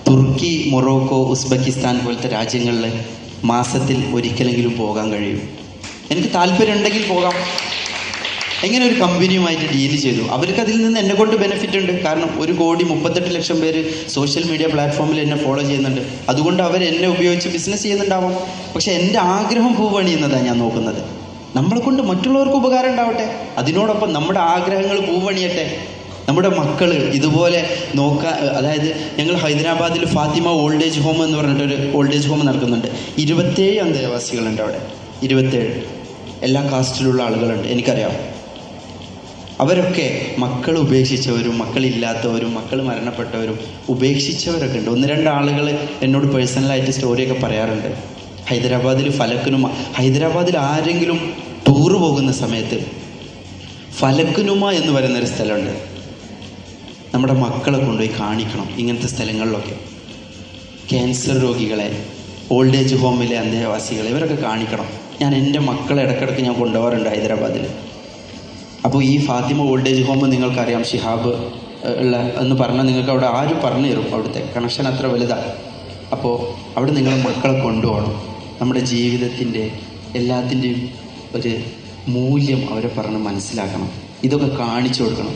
തുർക്കി, മൊറോക്കോ, ഉസ്ബെക്കിസ്ഥാൻ പോലത്തെ രാജ്യങ്ങളിൽ മാസത്തിൽ ഒരിക്കലെങ്കിലും പോകാൻ കഴിയും. എനിക്ക് താല്പര്യമുണ്ടെങ്കിൽ പോകാം. എങ്ങനെ ഒരു കമ്പനിയുമായിട്ട് ഡീൽ ചെയ്തു. അവർക്ക് അതിൽ നിന്ന് എന്നെ കൊണ്ട് ബെനിഫിറ്റ് ഉണ്ട്. കാരണം 1,38,00,000 പേര് സോഷ്യൽ മീഡിയ പ്ലാറ്റ്ഫോമിൽ എന്നെ ഫോളോ ചെയ്യുന്നുണ്ട്. അതുകൊണ്ട് അവർ എന്നെ ഉപയോഗിച്ച് ബിസിനസ് ചെയ്യുന്നുണ്ടാവും. പക്ഷേ എൻ്റെ ആഗ്രഹം പൂവണിയുന്നതാണ് ഞാൻ നോക്കുന്നത്. നമ്മളെ കൊണ്ട് മറ്റുള്ളവർക്ക് ഉപകാരം ഉണ്ടാവട്ടെ. അതിനോടൊപ്പം നമ്മുടെ ആഗ്രഹങ്ങൾ പൂവണിയട്ടെ. നമ്മുടെ മക്കൾ ഇതുപോലെ നോക്കാൻ, അതായത് ഞങ്ങൾ ഹൈദരാബാദിൽ ഫാത്തിമ ഓൾഡ് ഏജ് ഹോം എന്ന് പറഞ്ഞിട്ടൊരു ഓൾഡ് ഏജ് ഹോം നടക്കുന്നുണ്ട്. 27 അന്തേവാസികളുണ്ട് അവിടെ. 27 എല്ലാ കാസ്റ്റിലുള്ള ആളുകളുണ്ട്. എനിക്കറിയാം. അവരൊക്കെ മക്കൾ ഉപേക്ഷിച്ചവരും മക്കളില്ലാത്തവരും മക്കൾ മരണപ്പെട്ടവരും ഉപേക്ഷിച്ചവരൊക്കെ ഉണ്ട്. 1-2 ആളുകൾ എന്നോട് പേഴ്സണലായിട്ട് സ്റ്റോറിയൊക്കെ പറയാറുണ്ട്. ഹൈദരാബാദിൽ ഫലക്കുനുമ, ഹൈദരാബാദിൽ ആരെങ്കിലും ടൂറ് പോകുന്ന സമയത്ത് ഫലക്കുനുമ എന്ന് പറയുന്നൊരു സ്ഥലമുണ്ട്. നമ്മുടെ മക്കളെ കൊണ്ടുപോയി കാണിക്കണം. ഇങ്ങനത്തെ സ്ഥലങ്ങളിലൊക്കെ ക്യാൻസർ രോഗികളെ, ഓൾഡ് ഏജ് ഹോമിലെ അന്തേവാസികളെ ഇവരൊക്കെ കാണിക്കണം. ഞാൻ എൻ്റെ മക്കളെ ഇടയ്ക്കിടയ്ക്ക് ഞാൻ കൊണ്ടുപോകാറുണ്ട് ഹൈദരാബാദിൽ. അപ്പോൾ ഈ ഫാത്തിമ ഓൾഡ് ഏജ് ഹോം നിങ്ങൾക്കറിയാം, ഷിഹാബ് ഉള്ള എന്ന് പറഞ്ഞാൽ നിങ്ങൾക്ക് അവിടെ ആരും പറഞ്ഞു തരും. അവിടുത്തെ കണക്ഷൻ അത്ര വലുതാണ്. അപ്പോൾ അവിടെ നിങ്ങൾ മക്കളെ കൊണ്ടുപോകണം. നമ്മുടെ ജീവിതത്തിൻ്റെ എല്ലാത്തിൻ്റെയും ഒരു മൂല്യം അവരെ പറഞ്ഞ് മനസ്സിലാക്കണം. ഇതൊക്കെ കാണിച്ചു കൊടുക്കണം.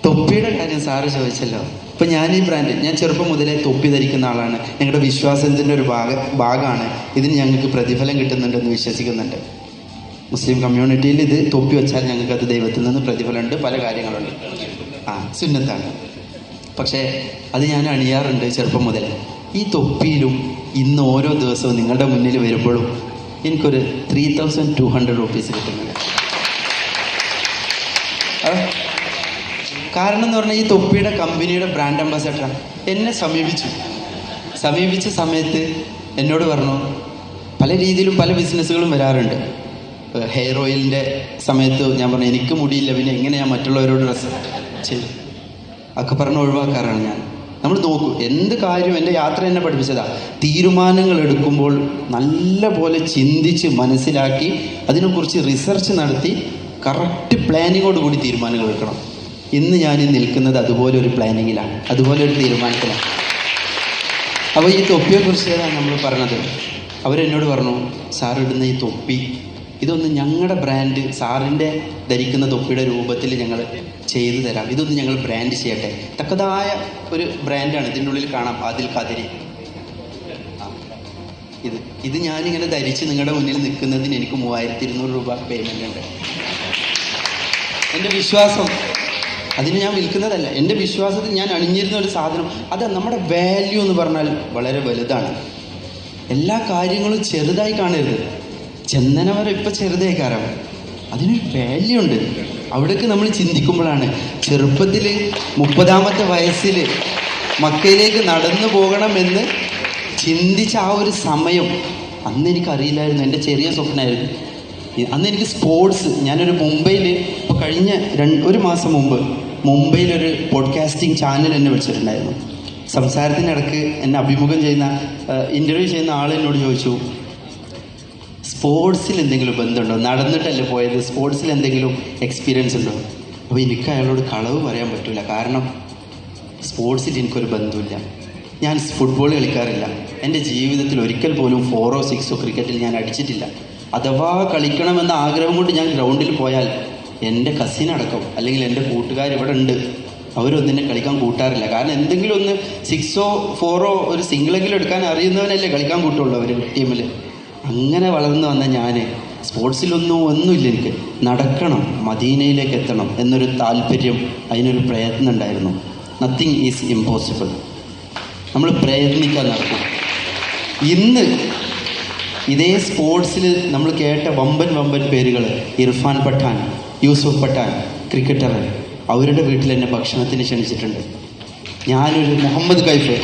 തൊപ്പിയുടെ കാര്യം സാറ് ചോദിച്ചല്ലോ. ഇപ്പം ഞാൻ ഈ ബ്രാൻഡ്, ഞാൻ ചെറുപ്പം മുതലേ തൊപ്പി ധരിക്കുന്ന ആളാണ്. ഞങ്ങളുടെ വിശ്വാസത്തിൻ്റെ ഒരു ഭാഗമാണ്. ഇതിന് ഞങ്ങൾക്ക് പ്രതിഫലം കിട്ടുന്നുണ്ടെന്ന് വിശ്വസിക്കുന്നുണ്ട്. മുസ്ലിം കമ്മ്യൂണിറ്റിയിൽ ഇത് തൊപ്പി വെച്ചാൽ ഞങ്ങൾക്ക് അത് ദൈവത്തിൽ നിന്ന് പ്രതിഫലമുണ്ട്, പല കാര്യങ്ങളുണ്ട്. സുന്നത്താണ്. പക്ഷേ അത് ഞാൻ അണിയാറുണ്ട് ചെറുപ്പം മുതൽ. ഈ തൊപ്പിയിലും ഇന്ന് ഓരോ ദിവസവും നിങ്ങളുടെ മുന്നിൽ വരുമ്പോഴും എനിക്കൊരു 3200 റുപ്പീസ് കിട്ടുന്നുണ്ട്. കാരണം എന്ന് പറഞ്ഞാൽ ഈ തൊപ്പിയുടെ കമ്പനിയുടെ ബ്രാൻഡ് അംബാസഡറാണ്. എന്നെ സമീപിച്ച സമയത്ത് എന്നോട് പറഞ്ഞു, പല രീതിയിലും പല ബിസിനസ്സുകളും വരാറുണ്ട്. ഹെയർ ഓയിലിൻ്റെ സമയത്ത് ഞാൻ പറഞ്ഞു എനിക്ക് മുടിയില്ല, പിന്നെ എങ്ങനെ ഞാൻ മറ്റുള്ളവരോട് ഡ്രസ്സ് ചെയ്യും ഒക്കെ പറഞ്ഞ് ഒഴിവാക്കാറാണ് ഞാൻ. നമ്മൾ നോക്കൂ, എന്ത് കാര്യം എൻ്റെ യാത്ര എന്നെ പഠിപ്പിച്ചതാണ്. തീരുമാനങ്ങൾ എടുക്കുമ്പോൾ നല്ല പോലെ ചിന്തിച്ച് മനസ്സിലാക്കി അതിനെക്കുറിച്ച് റിസർച്ച് നടത്തി കറക്റ്റ് പ്ലാനിങ്ങോട് കൂടി തീരുമാനങ്ങൾ എടുക്കണം. ഇന്ന് ഞാൻ നിൽക്കുന്നത് അതുപോലെ ഒരു പ്ലാനിങ്ങിലാണ്, അതുപോലെ ഒരു തീരുമാനത്തിലാണ്. അപ്പോൾ ഈ തൊപ്പിയെക്കുറിച്ചാണ് നമ്മൾ പറഞ്ഞത്. അവരെന്നോട് പറഞ്ഞു, സാറിടുന്ന ഈ തൊപ്പി ഇതൊന്ന് ഞങ്ങളുടെ ബ്രാൻഡ്, സാറിൻ്റെ ധരിക്കുന്ന തൊപ്പിയുടെ രൂപത്തിൽ ഞങ്ങൾ ചെയ്തു തരാം, ഇതൊന്ന് ഞങ്ങൾ ബ്രാൻഡ് ചെയ്യട്ടെ. തക്കതായ ഒരു ബ്രാൻഡാണ്. ഇതിൻ്റെ ഉള്ളിൽ കാണാം ആദിൽ ഖാദിരി. ഇത് ഞാനിങ്ങനെ ധരിച്ച് നിങ്ങളുടെ മുന്നിൽ നിൽക്കുന്നതിന് എനിക്ക് 3200 രൂപ പേയ്മെൻ്റ് ഉണ്ട്. എൻ്റെ വിശ്വാസം, അതിന് ഞാൻ വിൽക്കുന്നതല്ല, എൻ്റെ വിശ്വാസത്തിൽ ഞാൻ അണിഞ്ഞിരുന്ന ഒരു സാധനം. അത് നമ്മുടെ വാല്യൂ എന്ന് പറഞ്ഞാൽ വളരെ വലുതാണ്. എല്ലാ കാര്യങ്ങളും ചെറുതായി കാണരുത്. ചന്ദന വരെ ഇപ്പം ചെറുതായി കാരണം അതിനൊരു വാല്യൂ ഉണ്ട്. അവിടേക്ക് നമ്മൾ ചിന്തിക്കുമ്പോഴാണ് ചെറുപ്പത്തിൽ 30ാമത്തെ വയസ്സിൽ മക്കയിലേക്ക് നടന്നു പോകണമെന്ന് ചിന്തിച്ച ആ ഒരു സമയം അന്ന് എനിക്കറിയില്ലായിരുന്നു. എൻ്റെ ചെറിയ സ്വപ്നമായിരുന്നു. അന്ന് എനിക്ക് സ്പോർട്സ്, ഞാനൊരു മുംബൈയിൽ ഇപ്പോൾ കഴിഞ്ഞ 1 മാസം മുമ്പ് മുംബൈയിലൊരു പോഡ്കാസ്റ്റിംഗ് ചാനൽ എന്നെ വിളിച്ചിട്ടുണ്ടായിരുന്നു. സംസാരത്തിനിടയ്ക്ക് എന്നെ അഭിമുഖം ചെയ്യുന്ന ഇൻ്റർവ്യൂ ചെയ്യുന്ന ആൾ എന്നോട് ചോദിച്ചു, സ്പോർട്സിൽ എന്തെങ്കിലും ബന്ധമുണ്ടോ? നടന്നിട്ടല്ലേ പോയത്, സ്പോർട്സിൽ എന്തെങ്കിലും എക്സ്പീരിയൻസ് ഉണ്ടോ? അപ്പോൾ എനിക്ക് അയാളോട് കളവ് പറയാൻ പറ്റില്ല. കാരണം സ്പോർട്സിൽ എനിക്കൊരു ബന്ധമില്ല. ഞാൻ ഫുട്ബോൾ കളിക്കാറില്ല. എൻ്റെ ജീവിതത്തിൽ ഒരിക്കൽ പോലും 4ഓ 6ഓ ക്രിക്കറ്റിൽ ഞാൻ അടിച്ചിട്ടില്ല. അഥവാ കളിക്കണമെന്ന ആഗ്രഹം കൊണ്ട് ഞാൻ ഗ്രൗണ്ടിൽ പോയാൽ എൻ്റെ കസിനടക്കം അല്ലെങ്കിൽ എൻ്റെ കൂട്ടുകാർ ഇവിടെ ഉണ്ട്, അവരൊന്നിനെ കളിക്കാൻ കൂട്ടാറില്ല. കാരണം എന്തെങ്കിലും ഒന്ന് 6ഓ 4ഓ ഒരു സിംഗിളെങ്കിലും എടുക്കാൻ അറിയുന്നവനല്ലേ കളിക്കാൻ കൂട്ടുള്ളൂ അവർ ടീമിൽ. അങ്ങനെ വളർന്നു വന്ന ഞാൻ ഒന്നുമില്ല. എനിക്ക് നടക്കണം, മദീനയിലേക്ക് എത്തണം എന്നൊരു താല്പര്യം, അതിനൊരു പ്രയത്നം ഉണ്ടായിരുന്നു. Nothing is impossible. നമ്മൾ പ്രയത്നിക്കാൻ നടക്കും. ഇന്ന് ഇതേ സ്പോർട്സിൽ നമ്മൾ കേട്ട വമ്പൻ പേരുകൾ, ഇർഫാൻ പഠാൻ, യൂസുഫ് പഠാൻ, ക്രിക്കറ്റർ, അവരുടെ വീട്ടിൽ എന്നെ ഭക്ഷണത്തിന് ക്ഷണിച്ചിട്ടുണ്ട്. ഞാനൊരു മുഹമ്മദ് കൈഫ്,